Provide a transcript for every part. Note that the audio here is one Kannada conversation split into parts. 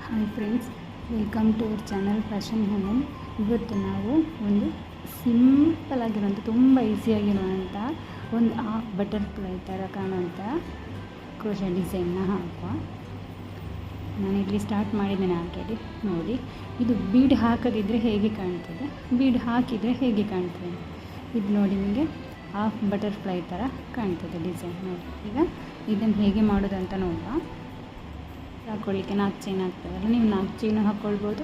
Hi friends, welcome to our channel fashion human. ಇವತ್ತು ನಾವು ಒಂದು ಸಿಂಪಲ್ ಆಗಿರೋಂಥ ತುಂಬ ಈಸಿಯಾಗಿರುವಂಥ ಒಂದು ಬಟರ್ಫ್ಲೈ ಥರ ಕಾಣುವಂಥ ಕ್ರೋಶಾ ಡಿಸೈನ್ನ ಹಾಕುವ. ನಾನಿಲ್ಲಿ ಸ್ಟಾರ್ಟ್ ಮಾಡಿದ್ದೇನೆ ಹಾಕಿ ನೋಡಿ. ಇದು ಬೀಡ್ ಹಾಕದಿದ್ದರೆ ಹೇಗೆ ಕಾಣ್ತದೆ, ಬೀಡ್ ಹಾಕಿದರೆ ಹೇಗೆ ಕಾಣ್ತದೆ ಇದು ನೋಡಿ. ನಿಮಗೆ ಹಾಫ್ ಬಟರ್ಫ್ಲೈ ಥರ ಕಾಣ್ತದೆ ಡಿಸೈನ್ ನೋಡಿ. ಈಗ ಇದನ್ನು ಹೇಗೆ ಮಾಡೋದಂತ ನೋಡುವ. ಹಾಕ್ಕೊಳ್ಳಿಕ್ಕೆ 4 ಚೈನ್ ಆಗ್ತದಲ್ಲ, ನೀವು 4 ಚೈನು ಹಾಕ್ಕೊಳ್ಬೋದು,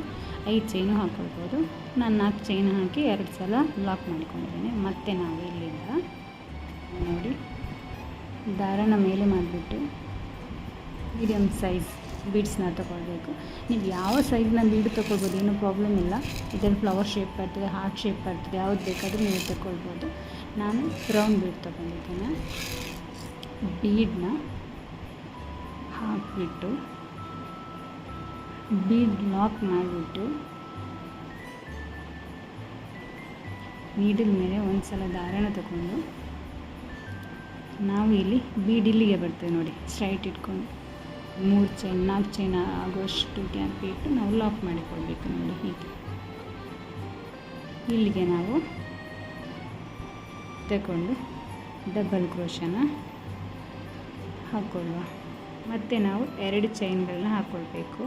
5 ಚೈನು ಹಾಕ್ಕೊಳ್ಬೋದು. ನಾನು 4 ಚೈನ್ ಹಾಕಿ 2 ಸಲ ಲಾಕ್ ಮಾಡಿಕೊಂಡಿದ್ದೇನೆ. ಮತ್ತು ನಾವು ಇಲ್ಲಿಂದ ನೋಡಿ ದಾರನ ಮೇಲೆ ಮಾಡಿಬಿಟ್ಟು ಮೀಡಿಯಮ್ ಸೈಜ್ ಬೀಡ್ಸ್ನ ತೊಗೊಳ್ಬೇಕು. ನೀವು ಯಾವ ಸೈಜ್ನ ಬೀಡ್ ತೊಗೊಳ್ಬೋದು, ಏನೂ ಪ್ರಾಬ್ಲಮ್ ಇಲ್ಲ. ಇದರಲ್ಲಿ ಫ್ಲವರ್ ಶೇಪ್ ಬರ್ತದೆ, ಹಾರ್ಟ್ ಶೇಪ್ ಬರ್ತದೆ, ಯಾವ್ದು ಬೇಕಾದರೂ ನೀವು ತಗೊಳ್ಬೋದು. ನಾನು ರೌಂಡ್ ಬೀಡ್ ತೊಗೊಂಡಿದ್ದೇನೆ. ಬೀಡನ್ನ ಹಾಕಿಬಿಟ್ಟು ಬೀಡ್ ಲಾಕ್ ಮಾಡಿಬಿಟ್ಟು ನೀಡಲ್ ಮೇಲೆ ಒಂದು ಸಲ ದಾರನ ತಗೊಂಡು ನಾವು ಇಲ್ಲಿ ಬೀಡ್ ಇಲ್ಲಿಗೆ ಬರ್ತೇವೆ ನೋಡಿ, ಸ್ಟ್ರೈಟ್ ಇಟ್ಕೊಂಡು 3 ಚೈನ್ 4 ಚೈನ್ ಆಗುವಷ್ಟು ಗ್ಯಾಪ್ ಇಟ್ಟು ನಾವು ಲಾಕ್ ಮಾಡಿಕೊಳ್ಬೇಕು ನೋಡಿ. ಹೀಗೆ ಇಲ್ಲಿಗೆ ನಾವು ತಗೊಂಡು ಡಬಲ್ ಕ್ರೋಶನ ಹಾಕ್ಕೊಳ್ಳುವ. ಮತ್ತು ನಾವು 2 ಚೈನ್ಗಳನ್ನ ಹಾಕ್ಕೊಳ್ಬೇಕು.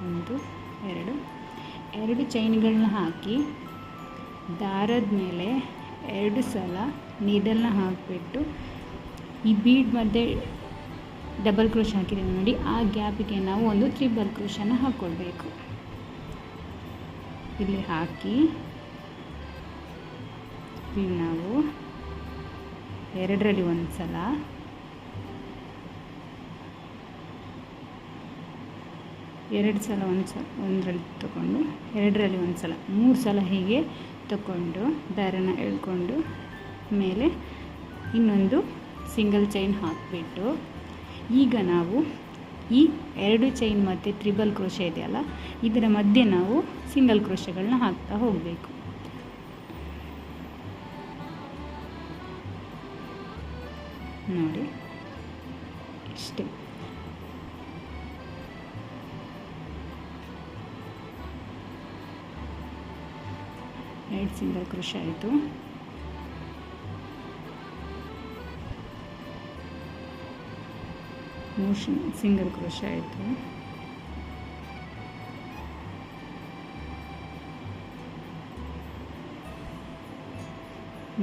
1 2 ಚೈನ್ಗಳನ್ನ ಹಾಕಿ ದಾರದ ಮೇಲೆ 2 ಸಲ ನೀಡಲ್ನ ಹಾಕಿಬಿಟ್ಟು ಈ ಬೀಡ್ ಮಧ್ಯೆ ಡಬಲ್ ಕ್ರೋಶ ಹಾಕಿದ್ದೀವಿ ನೋಡಿ, ಆ ಗ್ಯಾಪಿಗೆ ನಾವು ಒಂದು ಟ್ರಿಬಲ್ ಕ್ರೋಶನ ಹಾಕ್ಕೊಳ್ಬೇಕು. ಇಲ್ಲಿ ಹಾಕಿ ಇಲ್ಲಿ ನಾವು 2ರಲ್ಲಿ ಒಂದು ಸಲ, 2 ಸಲ ಒಂದರಲ್ಲಿ ತಗೊಂಡು 2ರಲ್ಲಿ ಒಂದು ಸಲ 3 ಸಲ ಹೀಗೆ ತಗೊಂಡು ದಾರನ ಎಳ್ಕೊಂಡು ಮೇಲೆ ಇನ್ನೊಂದು ಸಿಂಗಲ್ ಚೈನ್ ಹಾಕಿಬಿಟ್ಟು ಈಗ ನಾವು ಈ 2 ಚೈನ್ ಮತ್ತು ಟ್ರಿಬಲ್ ಕ್ರೋಶ ಇದೆಯಲ್ಲ, ಇದರ ಮಧ್ಯೆ ನಾವು ಸಿಂಗಲ್ ಕ್ರೋಶಗಳನ್ನ ಹಾಕ್ತಾ ಹೋಗಬೇಕು. ನೋಡಿ ಇಷ್ಟೇ. ಎರಡು ಸಿಂಗಲ್ ಕ್ರೋಶ ಆಯಿತು. ಸಿಂಗಲ್ ಕ್ರೋಶ ಆಯಿತು.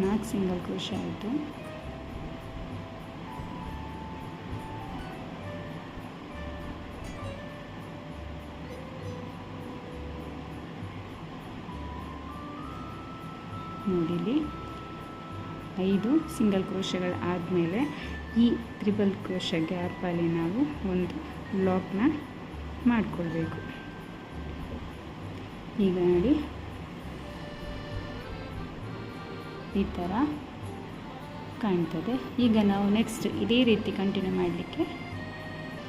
ನಾಲ್ಕು ಸಿಂಗಲ್ ಕ್ರೋಶ ಆಯಿತು. ನೋಡಿಲಿ 5 ಸಿಂಗಲ್ ಕ್ರೋಶಗಳು ಆದಮೇಲೆ ಈ ಟ್ರಿಬಲ್ ಕ್ರೋಶ ಗ್ಯಾಪಲ್ಲಿ ನಾವು ಒಂದು ಲಾಕ್ನ ಮಾಡಿಕೊಳ್ಬೇಕು. ಈಗ ನೋಡಿ ಈ ಥರ ಕಾಣ್ತದೆ. ಈಗ ನಾವು ನೆಕ್ಸ್ಟ್ ಇದೇ ರೀತಿ ಕಂಟಿನ್ಯೂ ಮಾಡಲಿಕ್ಕೆ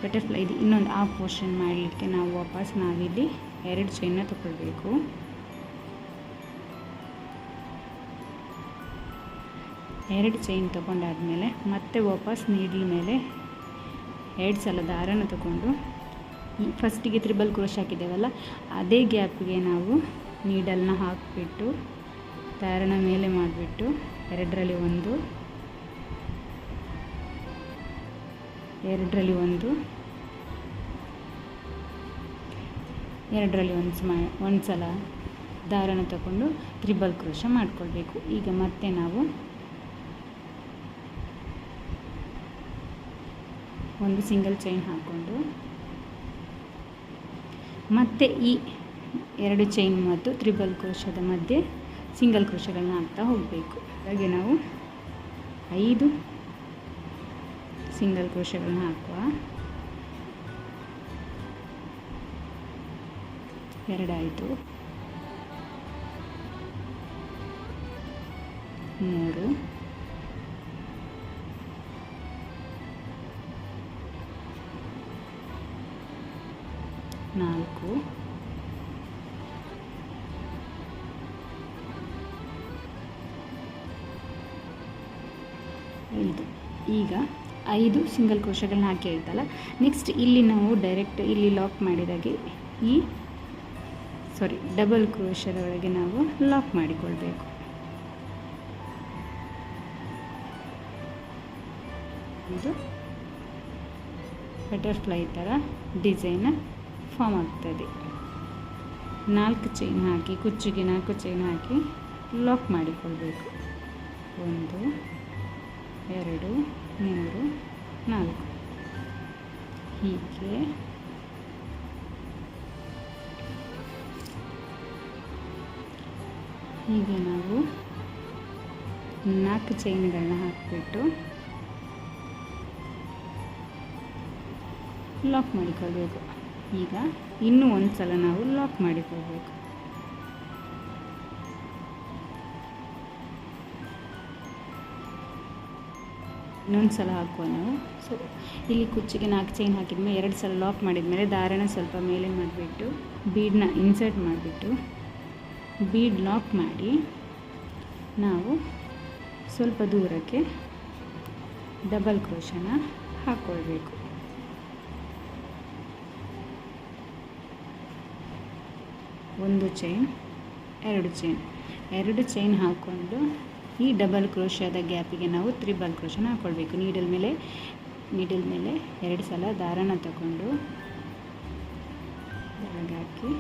ಬಟರ್ಫ್ಲೈ ಇದು ಇನ್ನೊಂದು ಹಾಫ್ ಪೋರ್ಷನ್ ಮಾಡಲಿಕ್ಕೆ ನಾವು ವಾಪಸ್ ನಾವಿಲ್ಲಿ 2 ಚೈನ್ನ ತಗೊಳ್ಬೇಕು. 2 ಚೈನ್ ತೊಗೊಂಡಾದ್ಮೇಲೆ ಮತ್ತೆ ವಾಪಸ್ ನೀಡಲ್ ಮೇಲೆ 2 ಸಲ ದಾರನ ತಗೊಂಡು ಈ ಫಸ್ಟಿಗೆ ಟ್ರಿಬಲ್ ಕ್ರೋಶ ಹಾಕಿದ್ದೇವಲ್ಲ, ಅದೇ ಗ್ಯಾಪ್ಗೆ ನಾವು ನೀಡಲ್ನ ಹಾಕಿಬಿಟ್ಟು ದಾರನ ಮೇಲೆ ಮಾಡಿಬಿಟ್ಟು 2ರಲ್ಲಿ ಒಂದು 2ರಲ್ಲಿ ಒಂದು ಸಲ ದಾರನ ತಗೊಂಡು ಟ್ರಿಬಲ್ ಕ್ರೋಶ ಮಾಡಿಕೊಳ್ಬೇಕು. ಈಗ ಮತ್ತೆ ನಾವು ಒಂದು ಸಿಂಗಲ್ ಚೈನ್ ಹಾಕ್ಕೊಂಡು ಮತ್ತೆ ಈ 2 ಚೈನ್ ಮತ್ತು ಟ್ರಿಬಲ್ ಕ್ರೋಶದ ಮಧ್ಯೆ ಸಿಂಗಲ್ ಕ್ರೋಶಗಳನ್ನ ಹಾಕ್ತಾ ಹೋಗಬೇಕು. ಹಾಗೆ ನಾವು 5 ಸಿಂಗಲ್ ಕ್ರೋಶಗಳನ್ನ ಹಾಕುವ. 2 ಆಯಿತು, 3 4 5. ಈಗ 5 ಸಿಂಗಲ್ ಕ್ರೋಶಗಳನ್ನ ಹಾಕಿ ಆಯ್ತಲ್ಲ. ನೆಕ್ಸ್ಟ್ ಇಲ್ಲಿ ನಾವು ಡೈರೆಕ್ಟ್ ಇಲ್ಲಿ ಲಾಕ್ ಮಾಡಿದಾಗೆ ಈ ಡಬಲ್ ಕ್ರೋಶದೊಳಗೆ ನಾವು ಲಾಕ್ ಮಾಡಿಕೊಳ್ಬೇಕು. ಇದು ಬಟರ್ಫ್ಲೈ ಥರ ಡಿಸೈನ್ ಫಾರ್ಮ್ ಆಗ್ತದೆ. 4 ಚೈನ್ ಹಾಕಿ, ಕುಚ್ಚಿಗೆ 4 ಚೈನ್ ಹಾಕಿ ಲಾಕ್ ಮಾಡಿಕೊಳ್ಬೇಕು. 1 2 3 4 ಹೀಗೆ ನಾವು 4 ಚೈನ್ಗಳನ್ನ ಹಾಕಿಬಿಟ್ಟು ಲಾಕ್ ಮಾಡಿಕೊಳ್ಬೇಕು. ಈಗ ಇನ್ನೂ ಒಂದು ಸಲ ನಾವು ಲಾಕ್ ಮಾಡಿಕೊಳ್ಬೇಕು. ಇನ್ನೊಂದು ಸಲ ಹಾಕುವ ನಾವು. ಇಲ್ಲಿ ಕುಚ್ಚಿಗೆ 4 ಚೈನ್ ಹಾಕಿದ್ಮೇಲೆ 2 ಸಲ ಲಾಕ್ ಮಾಡಿದ್ಮೇಲೆ ದಾರನ ಸ್ವಲ್ಪ ಮೇಲೆ ಮಾಡಿಬಿಟ್ಟು ಬೀಡನ್ನ ಇನ್ಸರ್ಟ್ ಮಾಡಿಬಿಟ್ಟು ಬೀಡ್ ಲಾಕ್ ಮಾಡಿ ನಾವು ಸ್ವಲ್ಪ ದೂರಕ್ಕೆ ಡಬಲ್ ಕ್ರೋಶನ ಹಾಕ್ಕೊಳ್ಬೇಕು. ಒಂದು ಚೈನ್, 2 ಚೈನ್ ಹಾಕ್ಕೊಂಡು ಈ ಡಬಲ್ ಕ್ರೋಶದ ಗ್ಯಾಪಿಗೆ ನಾವು ತ್ರಿಬಲ್ ಕ್ರೋಶನ ಹಾಕ್ಕೊಳ್ಬೇಕು. ನೀಡಲ್ ಮೇಲೆ 2 ಸಲ ದಾರನ ತಗೊಂಡು ಒಳಗೆ ಹಾಕಿ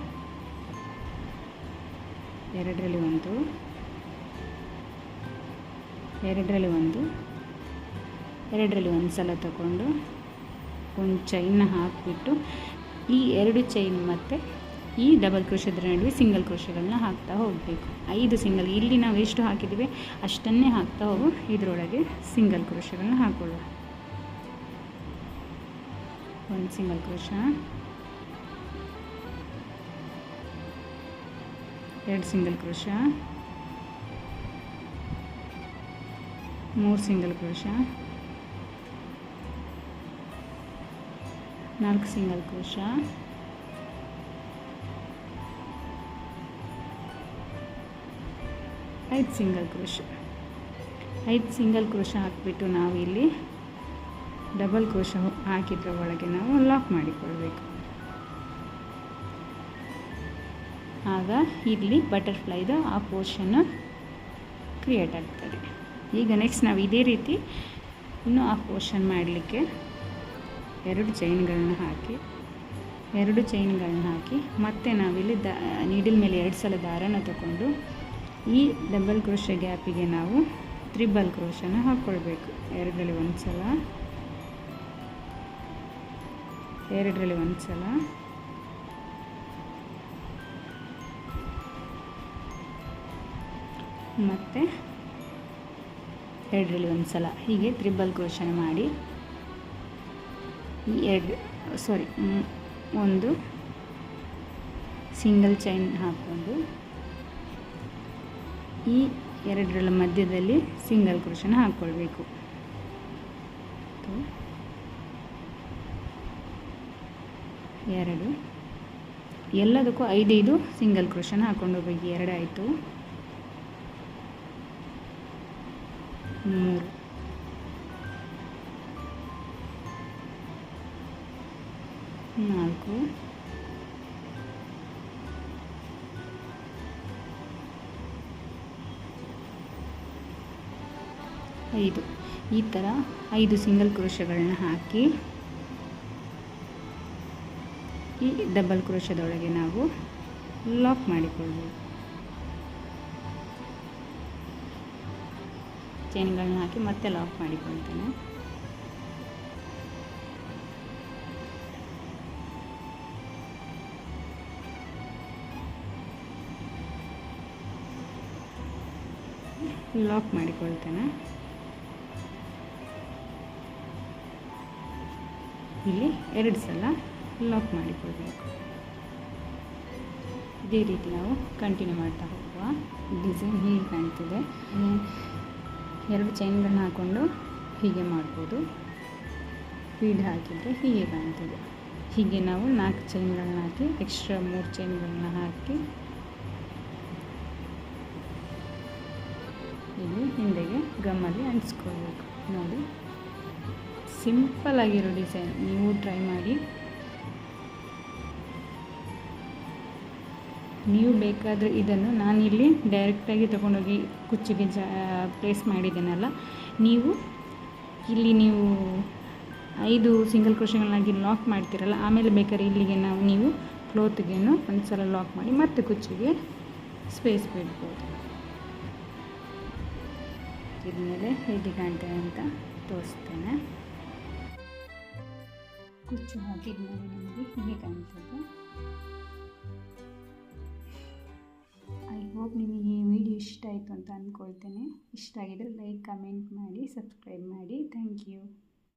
2ರಲ್ಲಿ ಒಂದು ಸಲ ತಗೊಂಡು ಒಂದು ಚೈನ್ನ ಹಾಕಿಬಿಟ್ಟು ಈ 2 ಚೈನ್ ಮತ್ತು ಈ ಡಬಲ್ ಕ್ರೋಶದ ನಡುವೆ ಸಿಂಗಲ್ ಕ್ರೋಶಗಳನ್ನ ಹಾಕ್ತಾ ಹೋಗಬೇಕು. 5 ಸಿಂಗಲ್, ಇಲ್ಲಿ ನಾವು ಎಷ್ಟು ಹಾಕಿದ್ದೀವಿ ಅಷ್ಟನ್ನೇ ಹಾಕ್ತಾ ಹೋಗು. ಇದರೊಳಗೆ ಸಿಂಗಲ್ ಕ್ರೋಶಗಳನ್ನ ಹಾಕೊಳ್ಳುವ. 1 ಸಿಂಗಲ್ ಕ್ರೋಶ, 2 ಸಿಂಗಲ್ ಕ್ರೋಶ, 3 ಸಿಂಗಲ್ ಕ್ರೋಶ, 4 ಸಿಂಗಲ್ ಕ್ರೋಶ, 5 ಸಿಂಗಲ್ ಕ್ರೋಶ. 5 ಸಿಂಗಲ್ ಕ್ರೋಶ ಹಾಕಿಬಿಟ್ಟು ನಾವು ಇಲ್ಲಿ ಡಬಲ್ ಕ್ರೋಶ ಹಾಕಿದ್ರ ಒಳಗೆ ನಾವು ಲಾಕ್ ಮಾಡಿಕೊಳ್ಬೇಕು. ಆಗ ಇಲ್ಲಿ ಬಟರ್ಫ್ಲೈದು ಆ ಪೋರ್ಷನ್ ಕ್ರಿಯೇಟ್ ಆಗ್ತದೆ. ಈಗ ನೆಕ್ಸ್ಟ್ ನಾವು ಇದೇ ರೀತಿ ಇನ್ನೂ ಆ ಪೋರ್ಷನ್ ಮಾಡಲಿಕ್ಕೆ 2 ಚೈನ್ಗಳನ್ನ ಹಾಕಿ ಮತ್ತೆ ನಾವಿಲ್ಲಿ ನೀಡಲ್ ಮೇಲೆ 2 ಸಲ ದಾರನ ತಗೊಂಡು ಈ ಡಬಲ್ ಕ್ರೋಶ ಗ್ಯಾಪಿಗೆ ನಾವು ತ್ರಿಬಲ್ ಕ್ರೋಶನ ಹಾಕ್ಕೊಳ್ಬೇಕು. 2ರಲ್ಲಿ ಒಂದು ಸಲ, ಮತ್ತು 2ರಲ್ಲಿ ಒಂದು ಸಲ, ಹೀಗೆ ತ್ರಿಬಲ್ ಕ್ರೋಶನ ಮಾಡಿ ಈ ಒಂದು ಸಿಂಗಲ್ ಚೈನ್ ಹಾಕ್ಕೊಂಡು ಈ 2ರ ಮಧ್ಯದಲ್ಲಿ ಸಿಂಗಲ್ ಕ್ರೋಶನ ಹಾಕ್ಕೊಳ್ಬೇಕು. 2 ಎಲ್ಲದಕ್ಕೂ 5 ಸಿಂಗಲ್ ಕ್ರೋಶನ ಹಾಕ್ಕೊಂಡು ಹೋಗ್ಬೇಕು. 2 ಆಯಿತು, 3, 4, 5 ಈ ಥರ 5 ಸಿಂಗಲ್ ಕ್ರೋಶಗಳನ್ನ ಹಾಕಿ ಈ ಡಬಲ್ ಕ್ರೋಶದೊಳಗೆ ನಾವು ಲಾಕ್ ಮಾಡಿಕೊಳ್ಬೇಕು. ಚೈನ್ಗಳನ್ನ ಹಾಕಿ ಮತ್ತೆ ಲಾಕ್ ಮಾಡಿಕೊಳ್ತೇನೆ. ಲಾಕ್ ಮಾಡಿಕೊಳ್ತೇನೆ. ಇಲ್ಲಿ 2 ಸಲ ಲಾಕ್ ಮಾಡಿಕೊಳ್ಬೇಕು. ಇದೇ ರೀತಿ ನಾವು ಕಂಟಿನ್ಯೂ ಮಾಡ್ತಾ ಹೋಗುವ. ಡಿಸೈನ್ ಹೀಗೆ ಕಾಣ್ತಿದೆ. 2 ಚೈನ್ಗಳನ್ನ ಹಾಕ್ಕೊಂಡು ಹೀಗೆ ಮಾಡ್ಬೋದು. ಬೀಡ್ ಹಾಕಿದರೆ ಹೀಗೆ ಕಾಣ್ತಿದೆ. ಹೀಗೆ ನಾವು 4 ಚೈನ್ಗಳನ್ನ ಹಾಕಿ ಎಕ್ಸ್ಟ್ರಾ 3 ಚೈನ್ಗಳನ್ನ ಹಾಕಿ ಇಲ್ಲಿ ಹಿಂದೆಗೆ ಗಮ್ಮಲ್ಲಿ ಅಂಟಿಸ್ಕೊಳ್ಬೇಕು. ನೋಡಿ, ಸಿಂಪಲ್ ಆಗಿರೋ ಡಿಸೈನ್, ನೀವು ಟ್ರೈ ಮಾಡಿ. ನೀವು ಬೇಕಾದರೆ ಇದನ್ನು ನಾನಿಲ್ಲಿ ಡೈರೆಕ್ಟಾಗಿ ತೊಗೊಂಡೋಗಿ ಕುಚ್ಚಿಗೆ ಪ್ಲೇಸ್ ಮಾಡಿದ್ದೇನಲ್ಲ, ನೀವು ಇಲ್ಲಿ ನೀವು 5 ಸಿಂಗಲ್ ಕ್ರೋಶೆಗಳನ್ನಾಗಿ ಲಾಕ್ ಮಾಡ್ತೀರಲ್ಲ, ಆಮೇಲೆ ಬೇಕಾದ್ರೆ ಇಲ್ಲಿಗೆ ನೀವು ಕ್ಲೋತ್ಗೇನು ಒಂದು ಸಲ ಲಾಕ್ ಮಾಡಿ ಮತ್ತೆ ಕುಚ್ಚಿಗೆ ಸ್ಪೇಸ್ ಬಿಡ್ಬೋದು. ಇದ್ಮೇಲೆ ಹೇಗೆ ಕಾಣ್ತೇನೆ ಅಂತ ತೋರಿಸ್ತೇನೆ. ಕುಚ್ಚು ಹಾಕಿದ್ಮೇಲೆ ನಿಮಗೆ ಹೀಗೆ ಕಾಣ್ತದೆ. ಐ ಹೋಪ್ ನಿಮಗೆ ಈ ವಿಡಿಯೋ ಇಷ್ಟ ಆಯಿತು ಅಂತ ಅಂದ್ಕೊಳ್ತೇನೆ. ಇಷ್ಟ ಆಗಿದರೆ ಲೈಕ್, ಕಮೆಂಟ್ ಮಾಡಿ, ಸಬ್ಸ್ಕ್ರೈಬ್ ಮಾಡಿ. Thank you.